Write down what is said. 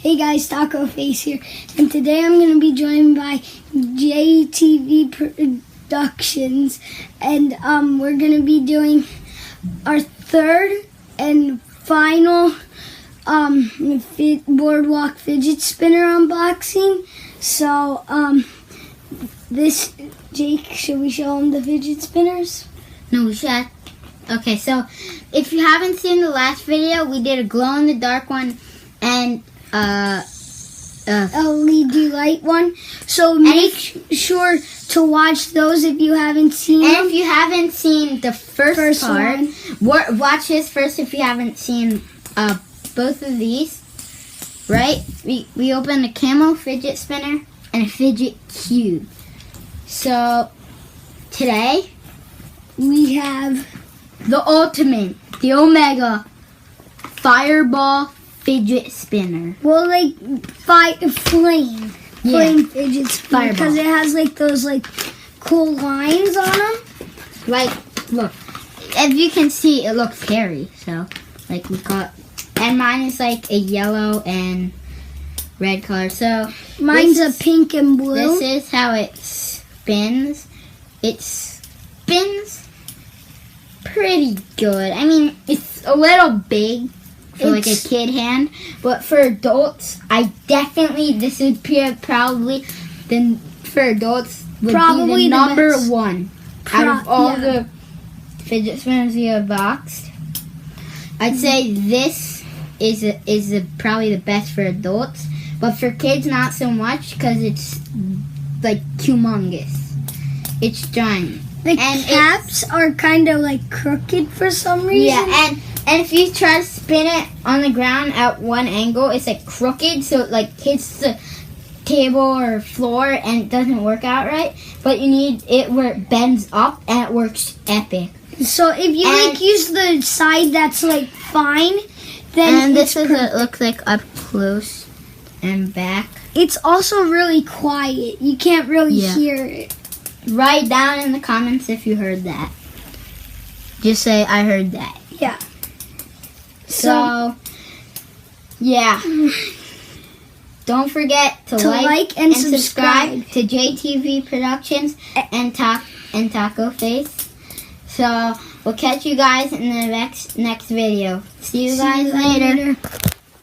Hey guys, Taco Face here, and today I'm going to be joined by JTV Productions, and we're going to be doing our third and final boardwalk fidget spinner unboxing. So, Jake, should we show them the fidget spinners? No, we should. Okay, so if you haven't seen the last video, we did a glow-in-the-dark one and LED light one. So make sure to watch those if you haven't seen them. And if you haven't seen the first part, watch this first if you haven't seen both of these. Right? We opened a camo fidget spinner and a fidget cube. So today we have the ultimate, the Omega Fireball fidget spinner. Well, like flame fidget spinner, because it has like those like cool lines on them. Like, look, if you can see, it looks scary. So, like, we got, and mine is like a yellow and red color. So mine's a pink and blue. This is how it spins. It spins pretty good. I mean, it's a little big for like a kid hand, but for adults, this would be probably for adults would be the number one out of all the fidget spinners we have boxed. I'd say this is probably the best for adults, but for kids not so much because it's like humongous. It's giant. The caps are kind of like crooked for some reason. Yeah, and if you try to spin it on the ground at one angle, it's like crooked, so it like hits the table or floor and it doesn't work out right. But you need it where it bends up and it works epic. So if you use the side that's like fine, then this is what it looks like up close and back. It's also really quiet. You can't really hear it. Write down in the comments if you heard that. Just say, I heard that. Yeah. So yeah. Don't forget to like and subscribe to JTV Productions and Taco Face. So we'll catch you guys in the next video. See you guys later.